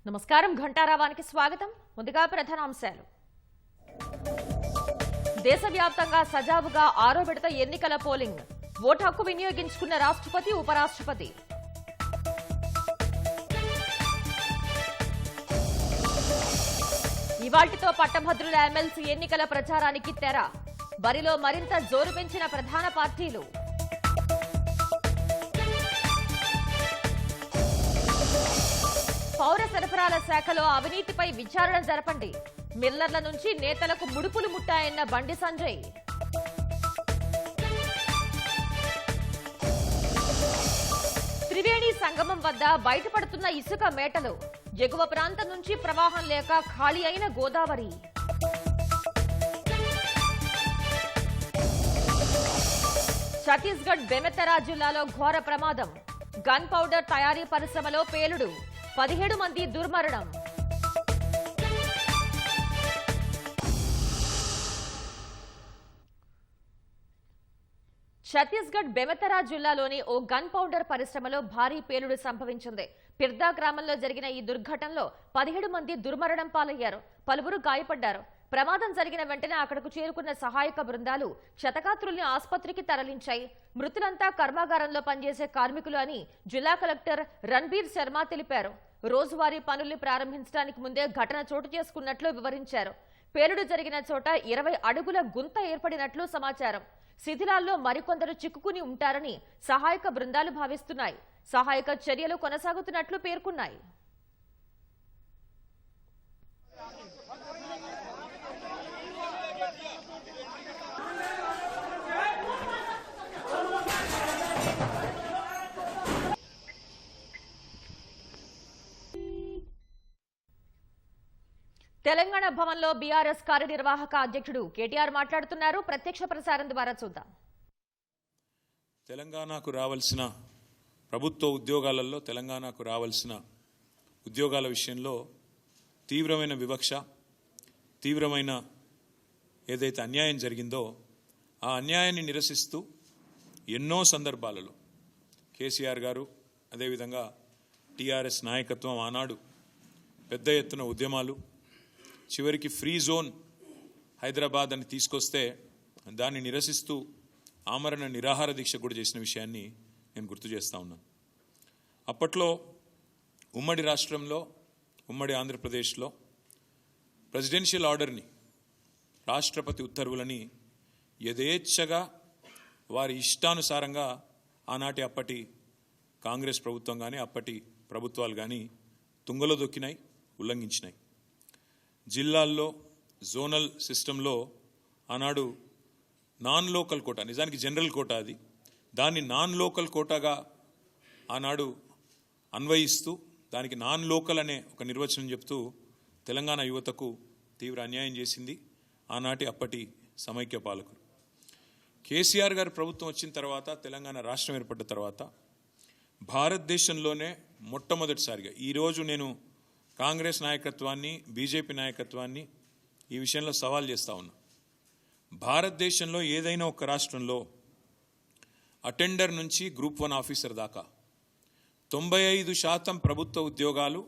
నమస్కారం ఘంటారావానికి స్వాగతం. ముందుగా ప్రధానాంశాలు. దేశవ్యాప్తంగా సజావుగా 6వ విడత ఎన్నికల పోలింగ్. ఓటు హక్కు వినియోగించుకున్న రాష్ట్రపతి, ఉపరాష్ట్రపతి. ఇవాల్టితో పట్టభద్రుల ఎమ్మెల్సీ ఎన్నికల ప్రచారానికి తెర. బరిలో మరింత జోరు పెంచిన ప్రధాన పార్టీలు. పౌర సరఫరాల శాఖలో అవినీతిపై విచారణ జరపండి. మిల్లర్ల నుంచి నేతలకు ముడుపులు ముట్టాయన్న బండి సంజయ్. త్రివేణి సంగమం వద్ద బయటపడుతున్న ఇసుక మేటలు. ఎగువ ప్రాంతం నుంచి ప్రవాహం లేక ఖాళీ అయిన గోదావరి. ఛత్తీస్గఢ్ బెమెతరా జిల్లాలో ఘోర ప్రమాదం. గన్ పౌడర్ తయారీ పరిశ్రమలో పేలుడు. 17 మంది దుర్మరణం. ఛత్తీస్గఢ్ బెమెతరా జిల్లాలోని ఓ గన్ పౌడర్ పరిశ్రమలో భారీ పేలుడు సంభవించింది. పిర్దా గ్రామంలో జరిగిన ఈ దుర్ఘటనలో 17 మంది దుర్మరణం పాలయ్యారు. పలువురు గాయపడ్డారు. ప్రమాదం జరిగిన వెంటనే అక్కడకు చేరుకున్న సహాయక బృందాలు క్షతగాత్రుల్ని ఆసుపత్రికి తరలించాయి. మృతులంతా కర్మాగారంలో పనిచేసే కార్మికులు అని జిల్లా కలెక్టర్ రణ్బీర్ శర్మ తెలిపారు. రోజువారీ పనుల్ని ప్రారంభించడానికి ముందే ఘటన చోటు చేసుకున్నట్లు వివరించారు. పేలుడు జరిగిన చోట 20 అడుగుల గుంత ఏర్పడినట్లు సమాచారం. శిథిలాల్లో మరికొందరు చిక్కుకుని ఉంటారని సహాయక బృందాలు భావిస్తున్నాయి. సహాయక చర్యలు కొనసాగుతున్నట్లు పేర్కొన్నాయి. తెలంగాణ భవన్లో బీఆర్ఎస్ కార్యనిర్వాహక అధ్యక్షుడు కేటీఆర్ మాట్లాడుతున్నారు. ప్రత్యక్ష ప్రసారం ద్వారా చూద్దాం. తెలంగాణకు రావాల్సిన ప్రభుత్వ ఉద్యోగాలలో తెలంగాణకు రావాల్సిన ఉద్యోగాల విషయంలో తీవ్రమైన వివక్ష, తీవ్రమైన ఏదైతే అన్యాయం జరిగిందో ఆ అన్యాయాన్ని నిరసిస్తూ ఎన్నో సందర్భాలలో కేసీఆర్ గారు, అదేవిధంగా టీఆర్ఎస్ నాయకత్వం ఆనాడు పెద్ద ఎత్తున ఉద్యమాలు, చివరికి ఫ్రీ జోన్ హైదరాబాద్ అని తీసుకొస్తే దాన్ని నిరసిస్తూ ఆమరణ నిరాహార దీక్ష కూడా చేసిన విషయాన్ని నేను గుర్తు చేస్తూ ఉన్నాను. అప్పట్లో ఉమ్మడి రాష్ట్రంలో, ఉమ్మడి ఆంధ్రప్రదేశ్లో ప్రెసిడెన్షియల్ ఆర్డర్ని, రాష్ట్రపతి ఉత్తర్వులని యథేచ్ఛగా వారి ఇష్టానుసారంగా ఆనాటి అప్పటి కాంగ్రెస్ ప్రభుత్వం కానీ అప్పటి ప్రభుత్వాలు కానీ తుంగలో దొక్కినాయి, ఉల్లంఘించినాయి. జిల్లాల్లో జోనల్ సిస్టంలో ఆనాడు నాన్ లోకల్ కోటా, నిజానికి జనరల్ కోటా అది, దాన్ని నాన్ లోకల్ కోటాగా ఆనాడు అన్వయిస్తూ దానికి నాన్ లోకల్ అనే ఒక నిర్వచనం చెప్తూ తెలంగాణ యువతకు తీవ్ర అన్యాయం చేసింది ఆనాటి అప్పటి సమైక్య పాలకులు. కేసీఆర్ గారి ప్రభుత్వం వచ్చిన తర్వాత, తెలంగాణ రాష్ట్రం ఏర్పడ్డ తర్వాత భారతదేశంలోనే మొట్టమొదటిసారిగా, ఈరోజు నేను కాంగ్రెస్ నాయకత్వాన్ని, బీజేపీ నాయకత్వాన్ని ఈ విషయంలో సవాల్ చేస్తూ ఉన్నా. భారతదేశంలో ఏదైనా ఒక రాష్ట్రంలో అటెండర్ నుంచి గ్రూప్ 1 ఆఫీసర్ దాకా 95% ప్రభుత్వ ఉద్యోగాలు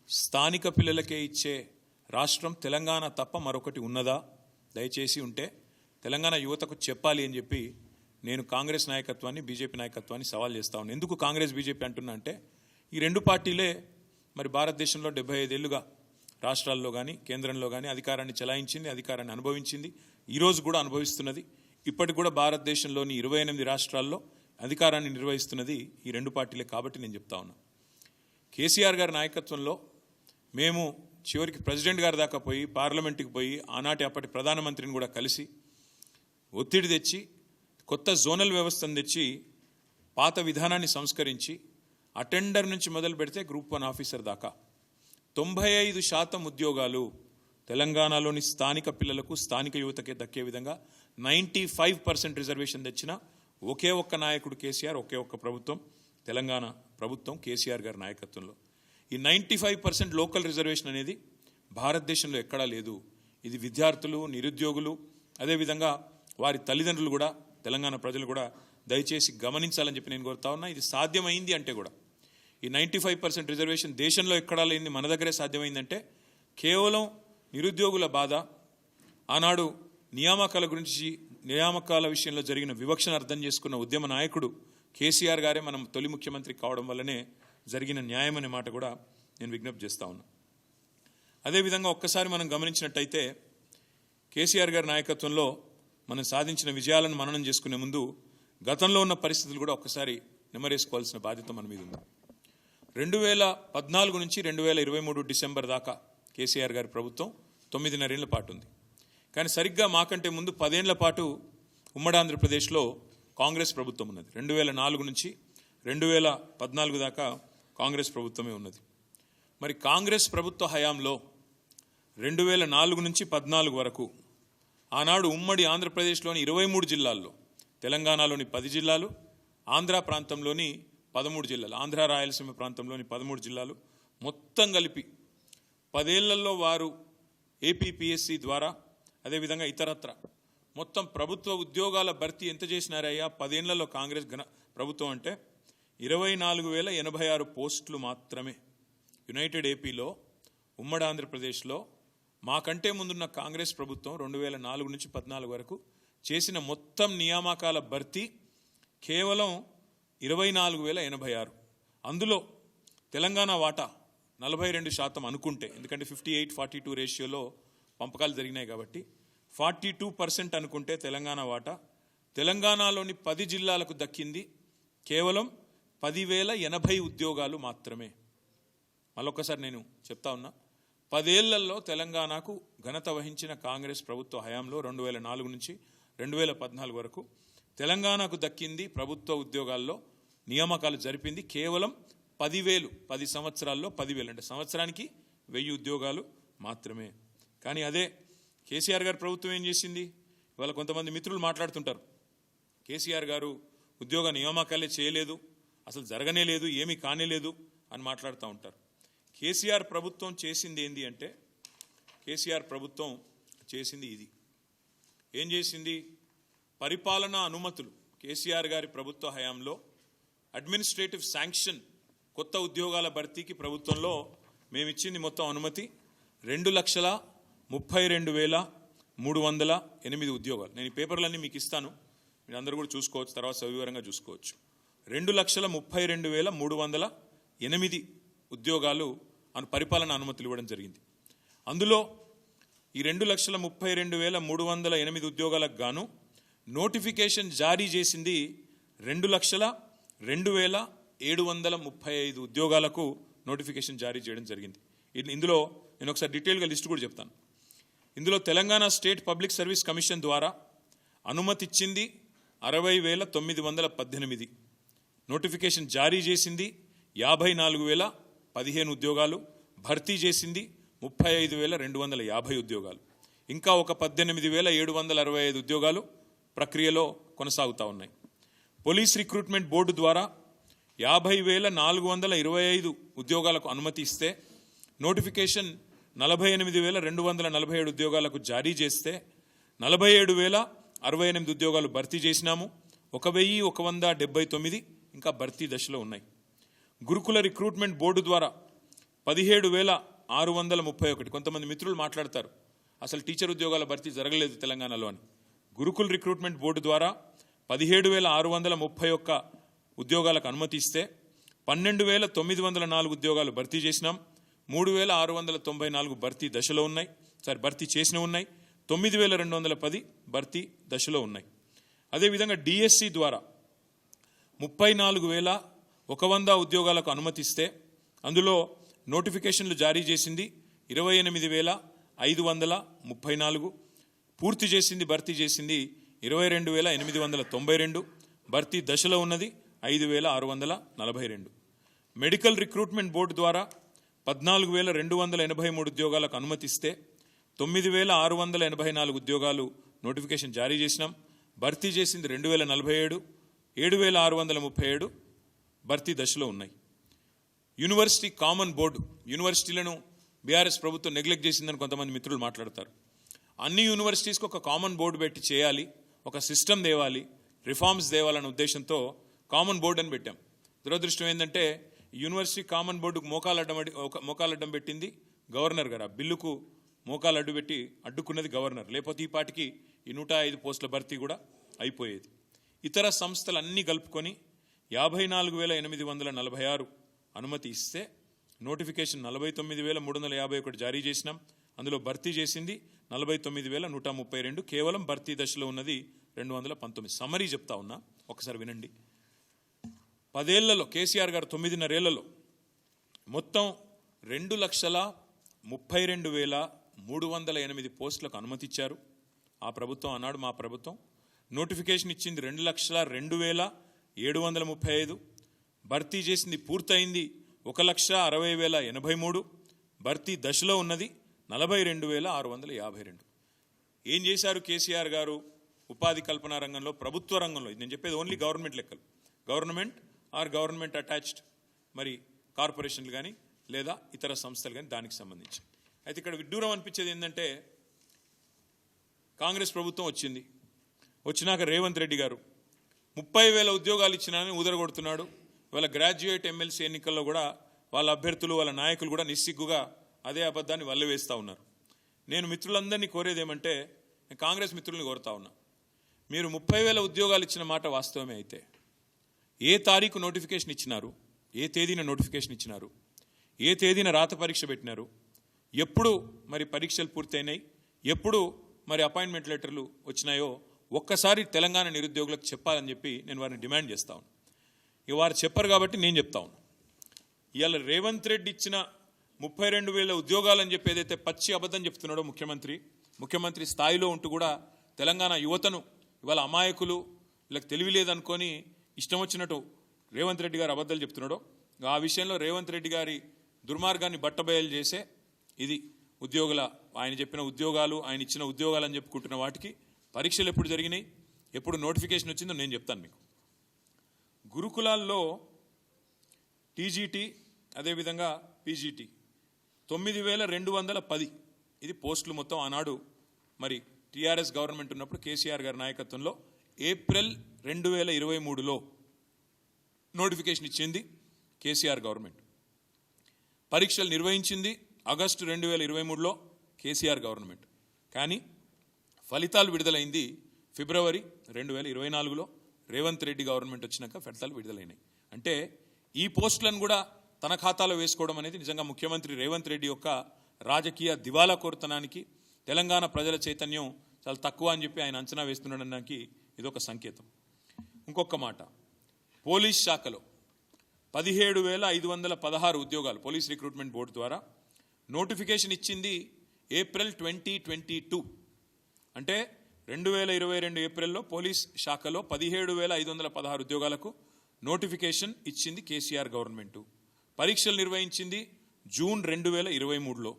స్థానిక పిల్లలకే ఇచ్చే రాష్ట్రం తెలంగాణ తప్ప మరొకటి ఉన్నదా? దయచేసి ఉంటే తెలంగాణ యువతకు చెప్పాలి అని చెప్పి నేను కాంగ్రెస్ నాయకత్వాన్ని, బీజేపీ నాయకత్వాన్ని సవాల్ చేస్తూ ఉన్నాను. ఎందుకు కాంగ్రెస్ బీజేపీ అంటున్నా అంటే, ఈ రెండు పార్టీలే మరి భారతదేశంలో 75 ఏళ్లుగా రాష్ట్రాల్లో కానీ కేంద్రంలో కానీ అధికారాన్ని చెలాయించింది, అధికారాన్ని అనుభవించింది, ఈరోజు కూడా అనుభవిస్తున్నది. ఇప్పటికి కూడా భారతదేశంలోని 28 రాష్ట్రాల్లో అధికారాన్ని నిర్వహిస్తున్నది ఈ రెండు పార్టీలే. కాబట్టి నేను చెప్తా ఉన్నా, కేసీఆర్ గారి నాయకత్వంలో మేము చివరికి ప్రెసిడెంట్ గారి దాకా పోయి, పార్లమెంటుకి పోయి, ఆనాటి అప్పటి ప్రధానమంత్రిని కూడా కలిసి ఒత్తిడి తెచ్చి కొత్త జోనల్ వ్యవస్థను తెచ్చి పాత విధానాన్ని సంస్కరించి అటెండర్ నుంచి మొదలు పెడితే గ్రూప్ 1 ఆఫీసర్ దాకా 95% ఉద్యోగాలు తెలంగాణలోని స్థానిక పిల్లలకు, స్థానిక యువతకే దక్కే విధంగా 95% రిజర్వేషన్ తెచ్చిన ఒకే ఒక్క నాయకుడు కేసీఆర్, ఒకే ఒక్క ప్రభుత్వం తెలంగాణ ప్రభుత్వం కేసీఆర్ గారి నాయకత్వంలో. ఈ 95% లోకల్ రిజర్వేషన్ అనేది భారతదేశంలో ఎక్కడా లేదు. ఇది విద్యార్థులు, నిరుద్యోగులు, అదేవిధంగా వారి తల్లిదండ్రులు కూడా, తెలంగాణ ప్రజలు కూడా దయచేసి గమనించాలని చెప్పి నేను కోరుతా ఉన్నా. ఇది సాధ్యమైంది అంటే కూడా ఈ 95% రిజర్వేషన్ దేశంలో ఎక్కడా లేని మన దగ్గరే సాధ్యమైందంటే కేవలం నిరుద్యోగుల బాధ, ఆనాడు నియామకాల విషయంలో జరిగిన వివక్షను అర్థం చేసుకున్న ఉద్యమ నాయకుడు కేసీఆర్ గారే మనం తొలి ముఖ్యమంత్రి కావడం వల్లనే జరిగిన న్యాయం అనే మాట కూడా నేను విజ్ఞప్తి చేస్తా ఉన్నా. అదేవిధంగా ఒక్కసారి మనం గమనించినట్టయితే కేసీఆర్ గారి నాయకత్వంలో మనం సాధించిన విజయాలను మననం చేసుకునే ముందు గతంలో ఉన్న పరిస్థితులు కూడా ఒక్కసారి నెమరేసుకోవాల్సిన బాధ్యత మన మీద ఉంది. 2014 నుంచి 2023 డిసెంబర్ దాకా కేసీఆర్ గారి ప్రభుత్వం 9.5 ఏళ్ల పాటు ఉంది. కానీ సరిగ్గా మాకంటే ముందు 10 ఏళ్ల పాటు ఉమ్మడి ఆంధ్రప్రదేశ్లో కాంగ్రెస్ ప్రభుత్వం ఉన్నది. 2004 నుంచి 2014 దాకా కాంగ్రెస్ ప్రభుత్వమే ఉన్నది. మరి కాంగ్రెస్ ప్రభుత్వ హయాంలో 2004 నుంచి 2014 వరకు ఆనాడు ఉమ్మడి ఆంధ్రప్రదేశ్లోని 23 జిల్లాల్లో, తెలంగాణలోని 10 జిల్లాలు, ఆంధ్ర ప్రాంతంలోని 13 జిల్లాలు, ఆంధ్ర రాయలసీమ ప్రాంతంలోని 13 జిల్లాలు మొత్తం కలిపి 10 ఏళ్లలో వారు ఏపీపీఎస్సీ ద్వారా అదేవిధంగా ఇతరత్ర మొత్తం ప్రభుత్వ ఉద్యోగాల భర్తీ ఎంత చేసినారయ్యా 10 ఏళ్లలో కాంగ్రెస్ ప్రభుత్వం అంటే 24,086 పోస్టులు మాత్రమే. యునైటెడ్ ఏపీలో ఉమ్మడి ఆంధ్రప్రదేశ్లో మాకంటే ముందున్న కాంగ్రెస్ ప్రభుత్వం 2004 నుంచి 2014 వరకు చేసిన మొత్తం నియామకాల భర్తీ కేవలం 24,086. అందులో తెలంగాణ వాటా 42% అనుకుంటే, ఎందుకంటే 58-42 రేషియోలో పంపకాలు జరిగినాయి కాబట్టి 42% అనుకుంటే తెలంగాణ వాటా తెలంగాణలోని 10 జిల్లాలకు దక్కింది కేవలం 10,080 ఉద్యోగాలు మాత్రమే. మళ్ళొక్కసారి నేను చెప్తా ఉన్నా, 10 ఏళ్లలో తెలంగాణకు ఘనత వహించిన కాంగ్రెస్ ప్రభుత్వ హయాంలో 2004 నుంచి 2014 వరకు తెలంగాణకు దక్కింది ప్రభుత్వ ఉద్యోగాల్లో నియామకాలు జరిపింది కేవలం 10,000. 10 సంవత్సరాల్లో 10,000 అంటే సంవత్సరానికి 1000 ఉద్యోగాలు మాత్రమే. కానీ అదే కేసీఆర్ గారి ప్రభుత్వం ఏం చేసింది? ఇవాళ కొంతమంది మిత్రులు మాట్లాడుతుంటారు, కేసీఆర్ గారు ఉద్యోగ నియామకాలే చేయలేదు, అసలు జరగనే లేదు, ఏమీ కానేలేదు అని మాట్లాడుతూ ఉంటారు. కేసీఆర్ ప్రభుత్వం చేసింది ఏంది అంటే, కేసీఆర్ ప్రభుత్వం చేసింది ఇది. ఏం చేసింది? పరిపాలనా అనుమతులు కేసీఆర్ గారి ప్రభుత్వ హయాంలో అడ్మినిస్ట్రేటివ్ శాంక్షన్ కొత్త ఉద్యోగాల భర్తీకి ప్రభుత్వంలో మేమిచ్చింది మొత్తం అనుమతి 2,32,308 ఉద్యోగాలు. నేను ఈ పేపర్లన్నీ మీకు ఇస్తాను, మీరు అందరూ కూడా చూసుకోవచ్చు, తర్వాత సవివరంగా చూసుకోవచ్చు. 2,32,308 ఉద్యోగాలు పరిపాలన అనుమతులు ఇవ్వడం జరిగింది. అందులో ఈ 2,32,308 ఉద్యోగాలకు గాను నోటిఫికేషన్ జారీ చేసింది 2,02,735 ఉద్యోగాలకు నోటిఫికేషన్ జారీ చేయడం జరిగింది. ఇందులో నేను ఒకసారి డీటెయిల్గా లిస్ట్ కూడా చెప్తాను. ఇందులో Telangana state public service commission ద్వారా అనుమతి ఇచ్చింది 60,918, నోటిఫికేషన్ జారీ చేసింది 54,015 ఉద్యోగాలు, భర్తీ చేసింది 35,250 ఉద్యోగాలు, ఇంకా ఒక 18,765 ఉద్యోగాలు ప్రక్రియలో కొనసాగుతూ ఉన్నాయి. పోలీస్ రిక్రూట్మెంట్ బోర్డు ద్వారా 50,425 ఉద్యోగాలకు అనుమతి ఇస్తే నోటిఫికేషన్ 48,247 ఉద్యోగాలకు జారీ చేస్తే 47,068 ఉద్యోగాలు భర్తీ చేసినాము. 1,179 ఇంకా భర్తీ దశలో ఉన్నాయి. గురుకుల రిక్రూట్మెంట్ బోర్డు ద్వారా 17,631. కొంతమంది మిత్రులు మాట్లాడతారు అసలు టీచర్ ఉద్యోగాల భర్తీ జరగలేదు తెలంగాణలో అని. గురుకుల రిక్రూట్మెంట్ బోర్డు ద్వారా 17,631 ఉద్యోగాలకు అనుమతి ఇస్తే 12,904 ఉద్యోగాలు భర్తీ చేసినాం. 3,694 భర్తీ దశలో ఉన్నాయి, భర్తీ చేసిన ఉన్నాయి. 9,210 భర్తీ దశలో ఉన్నాయి. అదేవిధంగా డిఎస్సి ద్వారా 34,100 ఉద్యోగాలకు అనుమతిస్తే అందులో నోటిఫికేషన్లు జారీ చేసింది 28,534, పూర్తి చేసింది భర్తీ చేసింది 22,892, భర్తీ దశలో ఉన్నది 5,642. మెడికల్ రిక్రూట్మెంట్ బోర్డు ద్వారా 14,283 ఉద్యోగాలకు అనుమతిస్తే 9,684 ఉద్యోగాలు నోటిఫికేషన్ జారీ చేసినాం. భర్తీ చేసింది 2,047, 7,637 భర్తీ దశలో ఉన్నాయి. యూనివర్సిటీ కామన్ బోర్డు, యూనివర్సిటీలను బీఆర్ఎస్ ప్రభుత్వం నెగ్లెక్ట్ చేసిందని కొంతమంది మిత్రులు మాట్లాడతారు. అన్ని యూనివర్సిటీస్కి ఒక కామన్ బోర్డు పెట్టి చేయాలి, ఒక సిస్టమ్ తేవాలి, రిఫార్మ్స్ తేవాలనే ఉద్దేశంతో కామన్ బోర్డు అని పెట్టాం. దురదృష్టం ఏంటంటే యూనివర్సిటీ కామన్ బోర్డుకు మోకాలడ్డం పెట్టింది గవర్నర్ గారు. ఆ బిల్లుకు మోకాలు అడ్డుపెట్టి అడ్డుకున్నది గవర్నర్. లేకపోతే ఈ పాటికి ఈ 105 పోస్టుల భర్తీ కూడా అయిపోయేది. ఇతర సంస్థలన్నీ కలుపుకొని 54,846 అనుమతి ఇస్తే నోటిఫికేషన్ 49,351 జారీ చేసినాం. అందులో భర్తీ చేసింది 49,132. కేవలం భర్తీ దశలో ఉన్నది 219. సమ్మరీ చెప్తా ఉన్నా, ఒకసారి వినండి. 10 ఏళ్లలో కేసీఆర్ గారు 9.5 ఏళ్లలో మొత్తం 2,32,308 పోస్టులకు అనుమతి ఇచ్చారు. ఆ ప్రభుత్వం అన్నాడు మా ప్రభుత్వం. నోటిఫికేషన్ ఇచ్చింది 2,60,02,735. భర్తీ చేసింది పూర్తయింది 1,60,083. భర్తీ దశలో ఉన్నది 42,652. ఏం చేశారు కేసీఆర్ గారు? ఉపాధి కల్పన రంగంలో, ప్రభుత్వ రంగంలో, ఇది నేను చెప్పేది ఓన్లీ గవర్నమెంట్ లెక్కలు, గవర్నమెంట్ ఆర్ గవర్నమెంట్ అటాచ్డ్ మరి కార్పొరేషన్లు కానీ లేదా ఇతర సంస్థలు కానీ దానికి సంబంధించి. అయితే ఇక్కడ విడ్డూరం అనిపించేది ఏంటంటే, కాంగ్రెస్ ప్రభుత్వం వచ్చినాక రేవంత్ రెడ్డి గారు 30,000 ఉద్యోగాలు ఇచ్చినానని ఊదరగొడుతున్నాడు. ఇవాళ గ్రాడ్యుయేట్ ఎమ్మెల్సీ ఎన్నికల్లో కూడా వాళ్ళ అభ్యర్థులు, వాళ్ళ నాయకులు కూడా నిస్సిగ్గుగా అదే అబద్ధాన్ని వల్లవేస్తూ ఉన్నారు. నేను మిత్రులందరినీ కోరేది ఏమంటే, నేను కాంగ్రెస్ మిత్రుల్ని కోరుతా ఉన్నా, మీరు 30,000 ఉద్యోగాలు ఇచ్చిన మాట వాస్తవమే అయితే ఏ తారీఖు నోటిఫికేషన్ ఇచ్చినారు, ఏ తేదీన నోటిఫికేషన్ ఇచ్చినారు, ఏ తేదీన రాత పరీక్ష పెట్టినారు, ఎప్పుడు మరి పరీక్షలు పూర్తయినాయి, ఎప్పుడు మరి అపాయింట్మెంట్ లెటర్లు వచ్చినాయో ఒక్కసారి తెలంగాణ నిరుద్యోగులకు చెప్పాలని చెప్పి నేను వారిని డిమాండ్ చేస్తా ఉన్నాను. ఇక వారు చెప్పరు కాబట్టి నేను చెప్తా ఉన్నాను. ఇవాళ రేవంత్ రెడ్డి ఇచ్చిన 32,000 ఉద్యోగాలని చెప్పి ఏదైతే పచ్చి అబద్ధం చెప్తున్నాడో ముఖ్యమంత్రి స్థాయిలో ఉంటూ కూడా తెలంగాణ యువతను ఇవాళ అమాయకులు, వీళ్ళకి తెలివి లేదనుకొని ఇష్టం వచ్చినట్టు రేవంత్ రెడ్డి గారు అబద్ధాలు చెప్తున్నాడో, ఆ విషయంలో రేవంత్ రెడ్డి గారి దుర్మార్గాన్ని బట్టబయలు చేసే ఇది ఆయన చెప్పిన ఉద్యోగాలు, ఆయన ఇచ్చిన ఉద్యోగాలు అని చెప్పుకుంటున్న వాటికి పరీక్షలు ఎప్పుడు జరిగినాయి, ఎప్పుడు నోటిఫికేషన్ వచ్చిందో నేను చెప్తాను మీకు. గురుకులాల్లో టీజీటీ అదేవిధంగా పీజీటీ 9,210 ఇది పోస్టులు మొత్తం. ఆనాడు మరి టీఆర్ఎస్ గవర్నమెంట్ ఉన్నప్పుడు కేసీఆర్ గారి నాయకత్వంలో ఏప్రిల్ 2023లో నోటిఫికేషన్ ఇచ్చింది కేసీఆర్ గవర్నమెంట్. పరీక్షలు నిర్వహించింది ఆగస్టు 2023లో కేసీఆర్ గవర్నమెంట్. కానీ ఫలితాలు విడుదలైంది ఫిబ్రవరి 2024లో రేవంత్ రెడ్డి గవర్నమెంట్ వచ్చినాక ఫలితాలు విడుదలైనాయి. అంటే ఈ పోస్టులను కూడా తన ఖాతాలో వేసుకోవడం అనేది నిజంగా ముఖ్యమంత్రి రేవంత్ రెడ్డి యొక్క రాజకీయ దివాలా కోరుతనానికి, తెలంగాణ ప్రజల చైతన్యం చాలా తక్కువ అని చెప్పి ఆయన అంచనా వేస్తున్నాడనడానికి ఇదొక సంకేతం. ఇంకొక మాట, పోలీస్ శాఖలో 17,516 ఉద్యోగాలు పోలీస్ రిక్రూట్మెంట్ బోర్డు ద్వారా నోటిఫికేషన్ ఇచ్చింది ఏప్రిల్ 2022. అంటే 2022 ఏప్రిల్లో పోలీస్ శాఖలో 17,516 ఉద్యోగాలకు నోటిఫికేషన్ ఇచ్చింది కేసీఆర్ గవర్నమెంటు. పరీక్షలు నిర్వహించింది జూన్ 2023లో.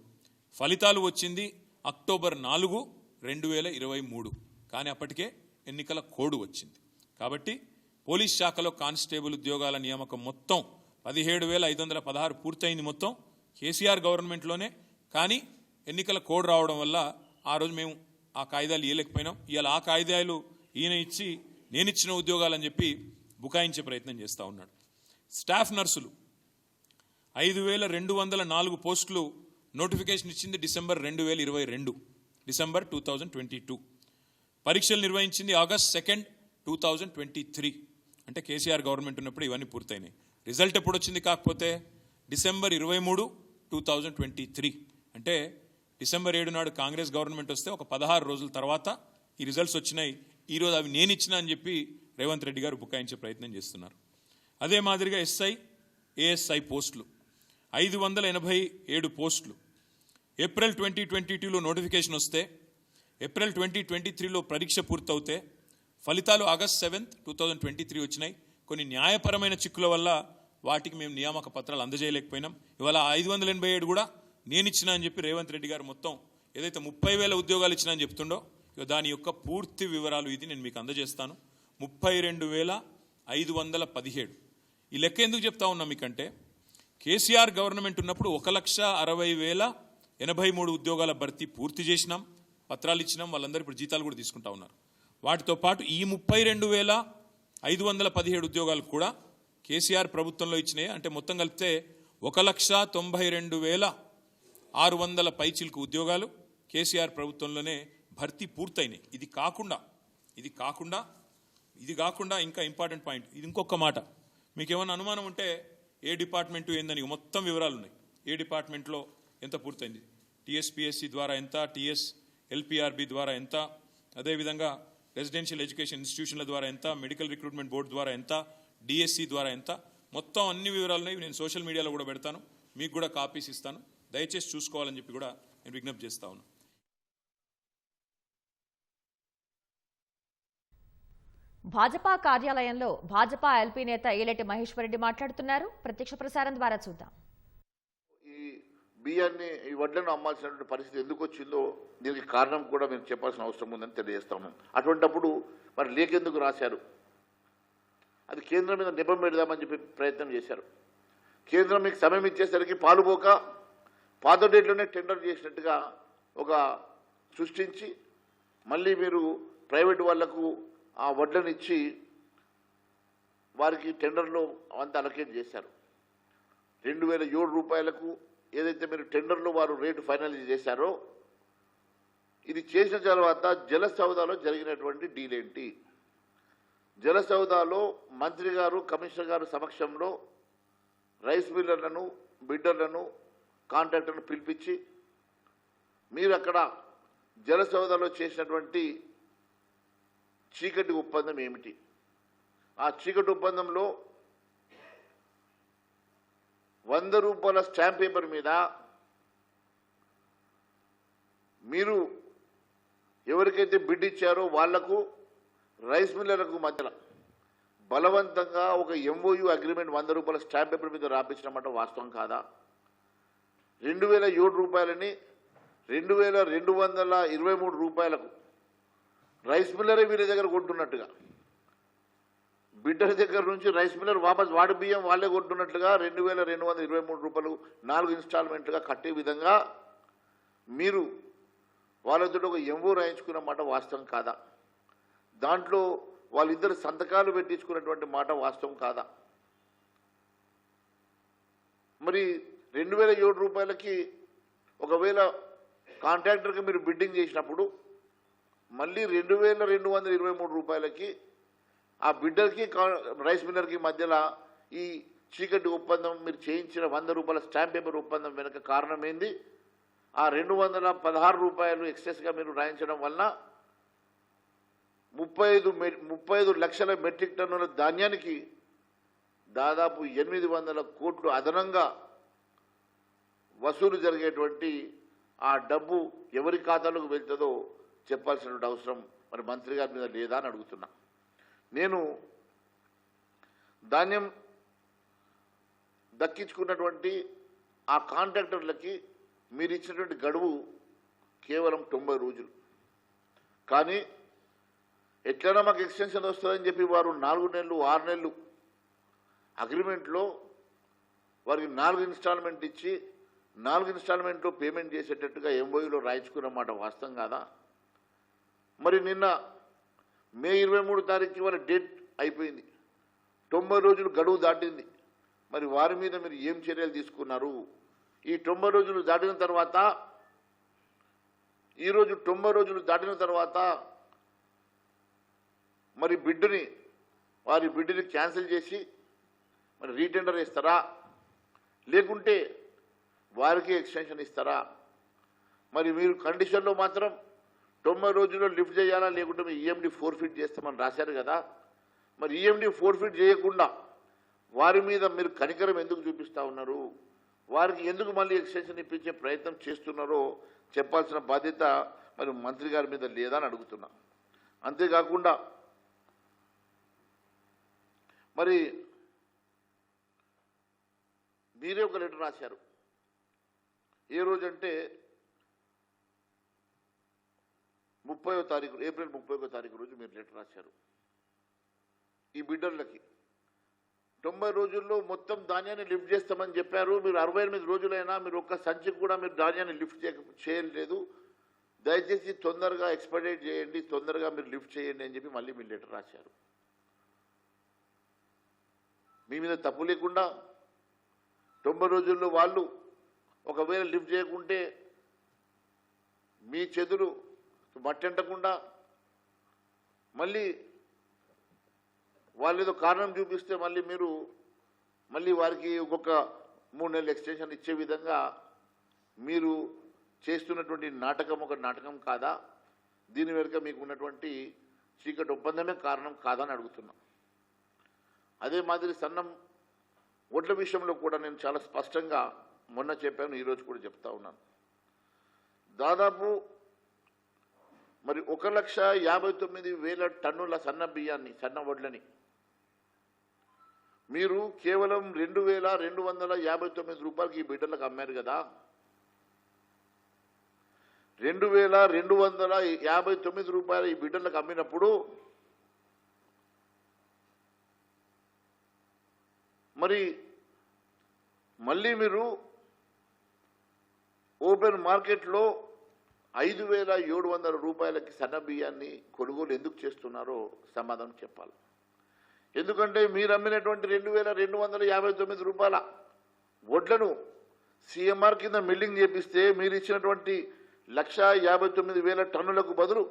ఫలితాలు వచ్చింది అక్టోబర్ 4, 2023. కానీ అప్పటికే ఎన్నికల కోడ్ వచ్చింది. కాబట్టి పోలీస్ శాఖలో కానిస్టేబుల్ ఉద్యోగాల నియామకం మొత్తం 17,516 పూర్తయింది మొత్తం కేసీఆర్ గవర్నమెంట్లోనే. కానీ ఎన్నికల కోడ్ రావడం వల్ల ఆ రోజు మేము ఆ కాయిదాలు ఇవ్వలేకపోయినాం. ఇవాళ ఆ కాయిదాలు ఈయన ఇచ్చి నేను ఇచ్చిన ఉద్యోగాలని చెప్పి బుకాయించే ప్రయత్నం చేస్తూ ఉన్నాడు. స్టాఫ్ నర్సులు 5,204 పోస్టులు నోటిఫికేషన్ ఇచ్చింది డిసెంబర్ 2022. పరీక్షలు నిర్వహించింది ఆగస్ట్ 2, 2023. అంటే కేసీఆర్ గవర్నమెంట్ ఉన్నప్పుడు ఇవన్నీ పూర్తయినాయి. రిజల్ట్ ఎప్పుడు వచ్చింది? కాకపోతే డిసెంబర్ 23, 2023. అంటే డిసెంబర్ 7 నాడు కాంగ్రెస్ గవర్నమెంట్ వస్తే ఒక 16 రోజుల తర్వాత ఈ రిజల్ట్స్ వచ్చినాయి. ఈరోజు అవి నేను ఇచ్చినా అని చెప్పి రేవంత్ రెడ్డి గారు బుకాయించే ప్రయత్నం చేస్తున్నారు. అదే మాదిరిగా ఎస్ఐ, ఏఎస్ఐ పోస్టులు 587 పోస్టులు ఏప్రిల్ 2022లో నోటిఫికేషన్ వస్తే ఏప్రిల్ 2023లో పరీక్ష పూర్తవుతే ఫలితాలు ఆగస్ట్ 7, 2023 వచ్చినాయి. కొన్ని న్యాయపరమైన చిక్కుల వల్ల వాటికి మేము నియామక పత్రాలు అందజేయలేకపోయినాం. ఇవాళ 587 కూడా నేను ఇచ్చినా అని చెప్పి రేవంత్ రెడ్డి గారు మొత్తం ఏదైతే 30,000 ఉద్యోగాలు ఇచ్చినా అని చెప్తుండో దాని యొక్క పూర్తి వివరాలు ఇది నేను మీకు అందజేస్తాను. 32,517. ఈ లెక్క ఎందుకు చెప్తా ఉన్నా మీకంటే, కేసీఆర్ గవర్నమెంట్ ఉన్నప్పుడు 1,60,083 ఉద్యోగాల భర్తీ పూర్తి చేసినాం, పత్రాలు ఇచ్చినాం. వాళ్ళందరూ ఇప్పుడు జీతాలు కూడా తీసుకుంటా ఉన్నారు. వాటితో పాటు ఈ 32,517 ఉద్యోగాలు కూడా కేసీఆర్ ప్రభుత్వంలో ఇచ్చినాయి అంటే మొత్తం కలిపితే 1,92,600 పైచిలకు ఉద్యోగాలు కేసీఆర్ ప్రభుత్వంలోనే భర్తీ పూర్తయినాయి. ఇది కాకుండా ఇంకా ఇంపార్టెంట్ పాయింట్, ఇది ఇంకొక మాట. మీకు ఏమైనా అనుమానం ఉంటే ఏ డిపార్ట్మెంటు ఏందని మొత్తం వివరాలు ఉన్నాయి. ఏ డిపార్ట్మెంట్లో ఎంత పూర్తయింది, టీఎస్పీఎస్సీ ద్వారా ఎంత, ఎల్పిఆర్బి ద్వారా ఎంత, అదేవిధంగా రెసిడెన్షియల్ ఎడ్యుకేషన్ ఇన్స్టిట్యూషన్ల ద్వారా ఎంత, మెడికల్ రిక్రూట్మెంట్ బోర్డు ద్వారా ఎంత, డిఎస్సి ద్వారా ఎంత, మొత్తం అన్ని వివరాలున్నాయి. నేను సోషల్ మీడియాలో కూడా పెడతాను, మీకు కూడా కాపీస్ ఇస్తాను, దయచేసి చూసుకోవాలని చెప్పి కూడా నేను విజ్ఞప్తి చేస్తా ఉన్నాను. భాజపా కార్యాలయంలో భాజపా ఎల్పీ నేత ఏలేటి మహేశ్వర్ రెడ్డి మాట్లాడుతున్నారు. ప్రత్యక్ష ప్రసారం ద్వారా చూద్దాం. ఈ బియ్యాన్ని, ఈ వడ్లను అమ్మాల్సినటువంటి పరిస్థితి ఎందుకు వచ్చిందో దీనికి కారణం కూడా మేము చెప్పాల్సిన అవసరం ఉందని తెలియజేస్తాము. అటువంటప్పుడు మరి లేకెందుకు రాశారు? అది కేంద్రం మీద నిబం పెడదామని చెప్పి ప్రయత్నం చేశారు. కేంద్రం మీకు సమయం ఇచ్చేసరికి పాలుపోక పాత డేట్లోనే టెండర్ చేసినట్టుగా ఒక సృష్టించి మళ్ళీ మీరు ప్రైవేటు వాళ్లకు ఆ వడ్లను ఇచ్చి వారికి టెండర్లో అంత అలకేట్ చేశారు. 2,007 రూపాయలకు ఏదైతే మీరు టెండర్లో వారు రేటు ఫైనలైజ్ చేశారో, ఇది చేసిన తర్వాత జలసౌదాలో జరిగినటువంటి డీల్ ఏంటి? జలసౌదాలో మంత్రి గారు, కమిషనర్ గారు సమక్షంలో రైస్ మిల్లర్లను, బిడ్డర్లను, కాంట్రాక్టర్లను పిలిపించి మీరు అక్కడ జలసౌదాలో చేసినటువంటి చీకటి ఒప్పందం ఏమిటి? ఆ చీకటి ఒప్పందంలో 100 రూపాయల స్టాంప్ పేపర్ మీద మీరు ఎవరికైతే బిడ్ ఇచ్చారో వాళ్లకు, రైస్ మిల్లర్లకు మధ్యలో బలవంతంగా ఒక ఎంఓయూ అగ్రిమెంట్ 100 రూపాయల స్టాంప్ పేపర్ మీద రాపించడం వాస్తవం కాదా? 2,007 రూపాయలని 2,223 రూపాయలకు రైస్ మిల్లరే వీరి దగ్గర కొంటున్నట్టుగా, బిడ్డల దగ్గర నుంచి రైస్ మిల్లర్ వాపస్ వాడి బియ్యం వాళ్ళే కొంటున్నట్లుగా 2,223 రూపాయలు 4 ఇన్స్టాల్మెంట్లుగా కట్టే విధంగా మీరు వాళ్ళతో ఒక ఎంఓ రాయించుకున్న మాట వాస్తవం కాదా? దాంట్లో వాళ్ళిద్దరు సంతకాలు పెట్టించుకున్నటువంటి మాట వాస్తవం కాదా? మరి 2,007 రూపాయలకి ఒకవేళ కాంట్రాక్టర్కి మీరు బిడ్డింగ్ చేసినప్పుడు మళ్ళీ 2,223 రూపాయలకి ఆ బిడ్డర్కి, రైస్ మిల్లర్కి మధ్యలో ఈ చీకటి ఒప్పందం మీరు చేయించిన 100 రూపాయల స్టాంప్ పేపర్ ఒప్పందం వెనక కారణం ఏంది? ఆ 216 రూపాయలు ఎక్సెస్గా మీరు రాయించడం వలన 35 లక్షల మెట్రిక్ టన్నుల ధాన్యానికి దాదాపు 800 కోట్లు అదనంగా వసూలు జరిగేటువంటి ఆ డబ్బు ఎవరి ఖాతాలోకి వెళ్తుందో చెప్పాల్సినటువంటి అవసరం మరి మంత్రి గారి మీద లేదా అని అడుగుతున్నా. నేను ధాన్యం దక్కించుకున్నటువంటి ఆ కాంట్రాక్టర్లకి మీరు ఇచ్చినటువంటి గడువు కేవలం 90 రోజులు. కానీ ఎట్లైనా మాకు ఎక్స్టెన్షన్ వస్తుందని చెప్పి వారు 4 నెలలు 6 నెలలు అగ్రిమెంట్లో వారికి 4 ఇన్స్టాల్మెంట్ ఇచ్చి 4 ఇన్స్టాల్మెంట్లో పేమెంట్ చేసేటట్టుగా ఎంఓయూలో రాయించుకున్న మాట వాస్తవం కాదా? మరి నిన్న మే 23 తారీఖుకి వాళ్ళ డేట్ అయిపోయింది, 90 రోజులు గడువు దాటింది. మరి వారి మీద మీరు ఏం చర్యలు తీసుకున్నారు? ఈ 90 రోజులు దాటిన తర్వాత, ఈరోజు 90 రోజులు దాటిన తర్వాత మరి వారి బిడ్డుని క్యాన్సిల్ చేసి మరి రీటెండర్ ఇస్తారా, లేకుంటే వారికి ఎక్స్టెన్షన్ ఇస్తారా? మరి మీరు కండిషన్లో మాత్రం 90 రోజుల్లో లిఫ్ట్ చేయాలా, లేకుంటే మీ ఈఎండి ఫోర్ఫిట్ చేస్తామని రాశారు కదా. మరి ఈఎండి ఫోర్ఫిట్ చేయకుండా వారి మీద మీరు కనికరం ఎందుకు చూపిస్తూ ఉన్నారు? వారికి ఎందుకు మళ్ళీ ఎక్స్టెన్షన్ ఇప్పించే ప్రయత్నం చేస్తున్నారో చెప్పాల్సిన బాధ్యత మరి మంత్రి గారి మీద లేదా అని అడుగుతున్నా. అంతేకాకుండా మరి మీరే ఒక లెటర్ రాశారు. ఏ రోజంటే 30వ తారీఖు, ఏప్రిల్ 31వ తారీఖు రోజు మీరు లెటర్ రాశారు. ఈ బిడ్డర్లకి 90 రోజుల్లో మొత్తం ధాన్యాన్ని లిఫ్ట్ చేస్తామని చెప్పారు. మీరు 68 రోజులైనా మీరు ఒక్క సంచికి కూడా మీరు ధాన్యాన్ని లిఫ్ట్ చేయలేదు. దయచేసి తొందరగా ఎక్స్పెడైట్ చేయండి, తొందరగా మీరు లిఫ్ట్ చేయండి అని చెప్పి మళ్ళీ మీరు లెటర్ రాశారు. మీ మీద తప్పు లేకుండా 90 రోజుల్లో వాళ్ళు ఒకవేళ లిఫ్ట్ చేయకుంటే మీ చేతులు మట్టంటకుండా మళ్ళీ వాళ్ళు ఏదో కారణం చూపిస్తే మళ్ళీ వారికి ఒక్కొక్క 3 నెలలు ఎక్స్టెన్షన్ ఇచ్చే విధంగా మీరు చేస్తున్నటువంటి నాటకం ఒక నాటకం కాదా? దీని వెనుక మీకు ఉన్నటువంటి చీకటి ఒప్పందమే కారణం కాదని అడుగుతున్నా. అదే మాదిరి సన్నం ఓట్ల విషయంలో కూడా నేను చాలా స్పష్టంగా మొన్న చెప్పాను, ఈరోజు కూడా చెప్తా ఉన్నాను. దాదాపు మరి 1,59,000 టన్నుల సన్న బియ్యాన్ని, సన్న వడ్లని మీరు కేవలం 2,259 రూపాయలకి ఈ బిడ్డలకు అమ్మారు కదా. 2,259 రూపాయలు ఈ బిడ్డలకు అమ్మినప్పుడు మళ్ళీ మీరు ఓపెన్ మార్కెట్లో 5,700 రూపాయలకి సన్న బియ్యాన్ని కొనుగోలు ఎందుకు చేస్తున్నారో సమాధానం చెప్పాలి. ఎందుకంటే మీరు అమ్మినటువంటి 2,259 రూపాయల వడ్లను సిఎంఆర్ కింద మిల్లింగ్ చేపిస్తే మీరు ఇచ్చినటువంటి 1,59,000 టన్నులకు బదులు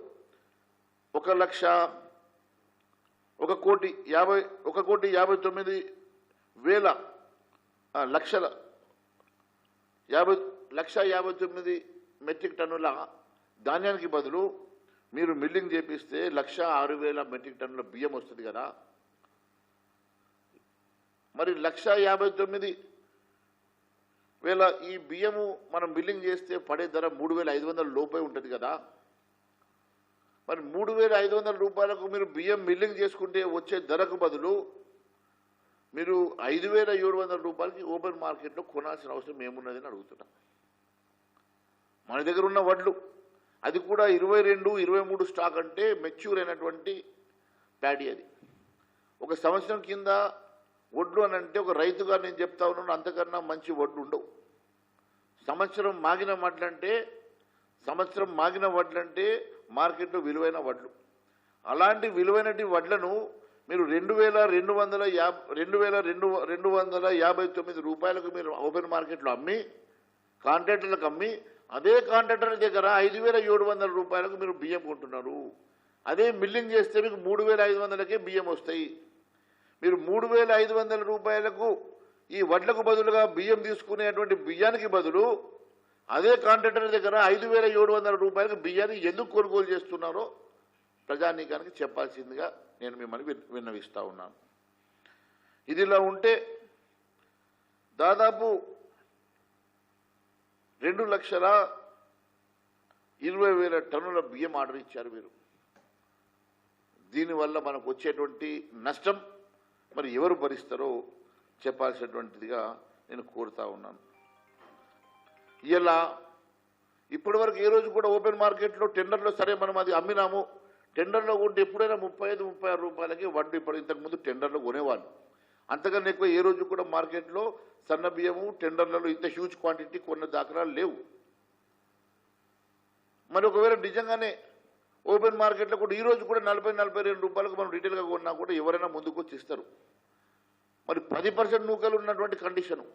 1,59,000 మెట్రిక్ టన్నుల ధాన్యానికి బదులు మీరు మిల్లింగ్ చేపిస్తే 1,06,000 మెట్రిక్ టన్నుల బియ్యం వస్తుంది కదా. మరి 1,59,000 ఈ బియ్యము మనం మిల్లింగ్ చేస్తే పడే ధర 3,500 లోపే ఉంటుంది కదా. మరి 3,500 రూపాయలకు మీరు బియ్యం మిల్లింగ్ చేసుకుంటే వచ్చే ధరకు బదులు మీరు 5,700 రూపాయలకి ఓపెన్ మార్కెట్లో కొనాల్సిన అవసరం ఏమున్నదని అడుగుతున్నా. మన దగ్గర ఉన్న వడ్లు అది కూడా 22, 23 స్టాక్ అంటే మెచ్యూర్ అయినటువంటి ప్యాడీ. అది ఒక సంవత్సరం కింద వడ్లు అని అంటే ఒక రైతుగా నేను చెప్తా ఉన్నాను, అంతకన్నా మంచి వడ్లు ఉండవు. సంవత్సరం మాగిన వడ్లంటే మార్కెట్లో విలువైన వడ్లు. అలాంటి విలువైనటి వడ్లను మీరు 2,259 రూపాయలకు మీరు ఓపెన్ మార్కెట్లో అమ్మి కాంట్రాక్టర్లకు అమ్మి అదే కాంట్రాక్టర్ల దగ్గర 5,700 రూపాయలకు మీరు బియ్యం కొంటున్నారు. అదే మిల్లింగ్ చేస్తే మీకు 3,500కే బియ్యం వస్తాయి. మీరు 3,500 రూపాయలకు ఈ వడ్లకు బదులుగా బియ్యం తీసుకునేటువంటి బియ్యానికి బదులు అదే కాంట్రాక్టర్ దగ్గర 5,700 రూపాయలకు బియ్యాన్ని ఎందుకు కొనుగోలు చేస్తున్నారో ప్రజానీకానికి చెప్పాల్సిందిగా నేను మిమ్మల్ని విన్నవిస్తా ఉన్నాను. ఇదిలా ఉంటే దాదాపు 2,20,000 టన్నుల బియ్యం ఆర్డర్ ఇచ్చారు మీరు. దీనివల్ల మనకు వచ్చేటువంటి నష్టం మరి ఎవరు భరిస్తారో చెప్పాల్సినటువంటిదిగా నేను కోరుతా ఉన్నాను. ఇలా ఇప్పటి వరకు ఏ రోజు కూడా ఓపెన్ మార్కెట్లో టెండర్లో సరే మనం అది అమ్మినాము, టెండర్లో కొంటే ఎప్పుడైనా 35-36 రూపాయలకి వడ్డు ఇంతకుముందు టెండర్లో కొనేవాళ్ళు. అంతకన్నా ఎక్కువ ఏ రోజు కూడా మార్కెట్లో సన్న బియ్యము టెండర్లలో ఇంత హ్యూజ్ క్వాంటిటీ కొన్న దాఖలాలు లేవు. మరి ఒకవేళ నిజంగానే ఓపెన్ మార్కెట్లో కూడా ఈ రోజు కూడా 40-42 రూపాయలకు మనం రీటైల్గా కొన్నా కూడా ఎవరైనా ముందుకు వచ్చి ఇస్తారు. మరి 10% నూకలు ఉన్నటువంటి కండిషను,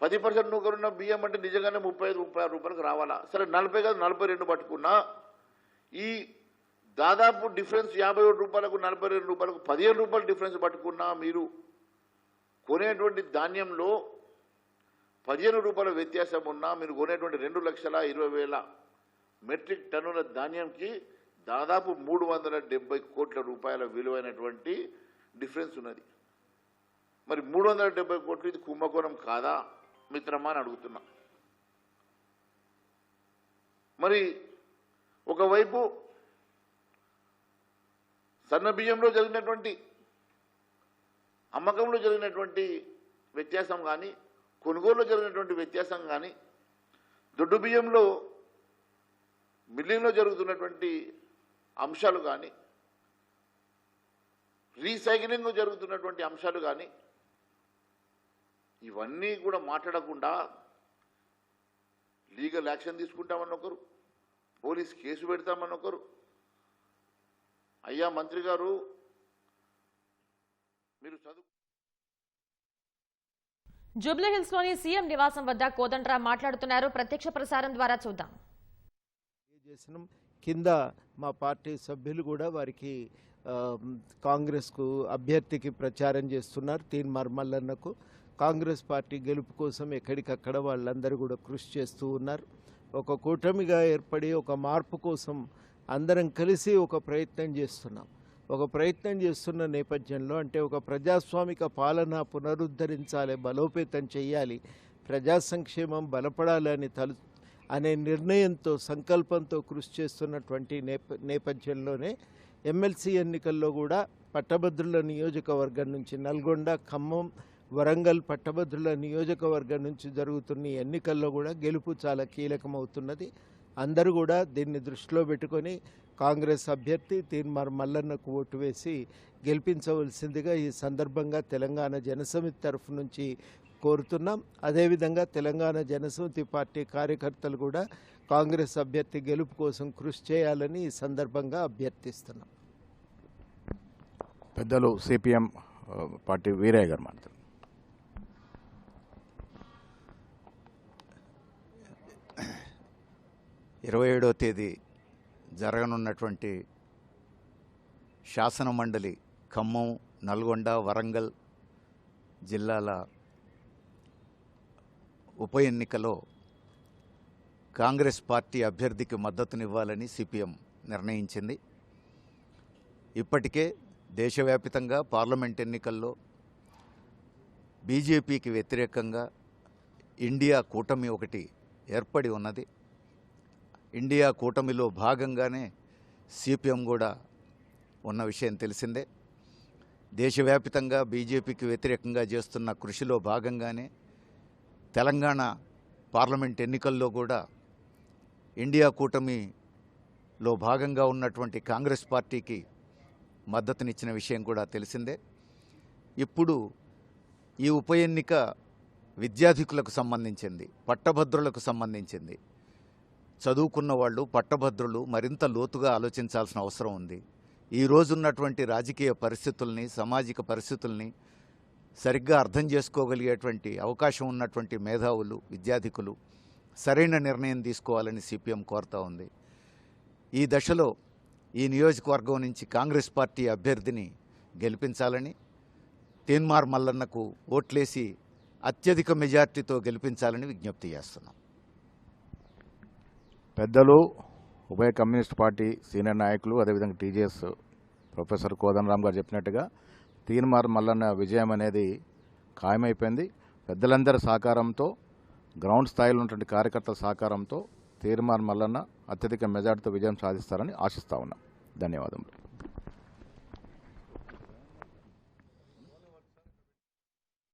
10% నూకలు ఉన్న బియ్యం అంటే నిజంగానే 35-36 రూపాయలకు రావాలా? సరే 40 కాదు 42 పట్టుకున్నా ఈ దాదాపు డిఫరెన్స్ 57 రూపాయలకు 42 రూపాయలకు 15 రూపాయలు డిఫరెన్స్ పట్టుకున్నా మీరు కొనేటువంటి ధాన్యంలో 15 రూపాయల వ్యత్యాసం ఉన్నా మీరు కొనేటువంటి 2,20,000 మెట్రిక్ టన్నుల ధాన్యంకి దాదాపు 370 కోట్ల రూపాయల విలువైనటువంటి డిఫరెన్స్ ఉన్నది. మరి 370 కోట్లు ఇది కుంభకోణం కాదా మిత్రమా అని అడుగుతున్నా. మరి ఒకవైపు సన్న బియ్యంలో జరిగినటువంటి అమ్మకంలో జరిగినటువంటి వ్యత్యాసం కానీ కొనుగోలులో జరిగినటువంటి వ్యత్యాసం కానీ దొడ్డు బియ్యంలో మిల్లింగ్లో జరుగుతున్నటువంటి అంశాలు కానీ రీసైక్లింగ్లో జరుగుతున్నటువంటి అంశాలు కానీ ఇవన్నీ కూడా మాట్లాడకుండా లీగల్ యాక్షన్ తీసుకుంటామని ఒకరు, పోలీస్ కేసు పెడతామని ఒకరు. అయ్యా మంత్రి గారు మీరు చదువు జూబ్లీహిల్స్ లోని సీఎం నివాసం వద్ద కోదండరాం మాట్లాడుతున్నారు. ప్రత్యక్ష ప్రసారం ద్వారా చూద్దాం. కింద మా పార్టీ సభ్యులు కూడా వారికి కాంగ్రెస్కు అభ్యర్థికి ప్రచారం చేస్తున్నారు. తీన్మార్ మల్లన్నకు కాంగ్రెస్ పార్టీ గెలుపు కోసం ఎక్కడికక్కడ వాళ్ళందరూ కూడా కృషి చేస్తూ ఉన్నారు. ఒక కూటమిగా ఏర్పడి ఒక మార్పు కోసం అందరం కలిసి ఒక ప్రయత్నం చేస్తున్నాం. ఒక ప్రయత్నం చేస్తున్న నేపథ్యంలో అంటే ఒక ప్రజాస్వామిక పాలన పునరుద్ధరించాలి, బలోపేతం చేయాలి, ప్రజా సంక్షేమం బలపడాలని అనే నిర్ణయంతో సంకల్పంతో కృషి చేస్తున్నటువంటి నేపథ్యంలోనే ఎమ్మెల్సీ ఎన్నికల్లో కూడా పట్టభద్రుల నియోజకవర్గం నుంచి నల్గొండ, ఖమ్మం, వరంగల్ పట్టభద్రుల నియోజకవర్గం నుంచి జరుగుతున్న ఎన్నికల్లో కూడా గెలుపు చాలా కీలకమవుతున్నది. అందరూ కూడా దీన్ని దృష్టిలో పెట్టుకొని కాంగ్రెస్ అభ్యర్థి తీన్మార్ మల్లన్నకు ఓటు వేసి గెలిపించవలసిందిగా ఈ సందర్భంగా తెలంగాణ జనసమితి తరఫు నుంచి కోరుతున్నాం. అదేవిధంగా తెలంగాణ జనసమితి పార్టీ కార్యకర్తలు కూడా కాంగ్రెస్ అభ్యర్థి గెలుపు కోసం కృషి చేయాలని ఈ సందర్భంగా అభ్యర్థిస్తున్నాం. పెద్దలు సిపిఎం పార్టీ వీరయ్య గారు మాట్లాడారు. 27వ తేదీ జరగనున్నటువంటి శాసన మండలి ఖమ్మం, నల్గొండ, వరంగల్ జిల్లాల ఉప ఎన్నికలో కాంగ్రెస్ పార్టీ అభ్యర్థికి మద్దతునివ్వాలని సిపిఎం నిర్ణయించింది. ఇప్పటికే దేశవ్యాప్తంగా పార్లమెంట్ ఎన్నికల్లో బీజేపీకి వ్యతిరేకంగా ఇండియా కూటమి ఒకటి ఏర్పడి ఉన్నది. ఇండియా కూటమిలో భాగంగానే సిపిఎం కూడా ఉన్న విషయం తెలిసిందే. దేశవ్యాప్తంగా బీజేపీకి వ్యతిరేకంగా చేస్తున్న కృషిలో భాగంగానే తెలంగాణ పార్లమెంట్ ఎన్నికల్లో కూడా ఇండియా కూటమిలో భాగంగా ఉన్నటువంటి కాంగ్రెస్ పార్టీకి మద్దతునిచ్చిన విషయం కూడా తెలిసిందే. ఇప్పుడు ఈ ఉప ఎన్నిక విద్యాధికులకు సంబంధించింది, పట్టభద్రులకు సంబంధించింది. చదువుకున్న వాళ్ళు, పట్టభద్రులు మరింత లోతుగా ఆలోచించాల్సిన అవసరం ఉంది. ఈ రోజున్నటువంటి రాజకీయ పరిస్థితుల్ని, సామాజిక పరిస్థితుల్ని సరిగ్గా అర్థం చేసుకోగలిగేటువంటి అవకాశం ఉన్నటువంటి మేధావులు, విద్యాధికులు సరైన నిర్ణయం తీసుకోవాలని సిపిఎం కోరుతూ ఉంది. ఈ దశలో ఈ నియోజకవర్గం నుంచి కాంగ్రెస్ పార్టీ అభ్యర్థిని గెలిపించాలని, తీన్మార్ మల్లన్నకు ఓట్లేసి అత్యధిక మెజార్టీతో గెలిపించాలని విజ్ఞప్తి చేస్తున్నాం. పెద్దలు ఉభయ కమ్యూనిస్ట్ పార్టీ సీనియర్ నాయకులు, అదేవిధంగా టీజేఎస్ ప్రొఫెసర్ కోదండరాం గారు చెప్పినట్టుగా తీన్మార్ మల్లన్న విజయం అనేది ఖాయమైపోయింది. పెద్దలందరి సహకారంతో, గ్రౌండ్ స్థాయిలో ఉన్నటువంటి కార్యకర్తల సహకారంతో తీన్మార్ మల్లన్న అత్యధిక మెజార్టీతో విజయం సాధిస్తారని ఆశిస్తా ఉన్నాం. ధన్యవాదములు.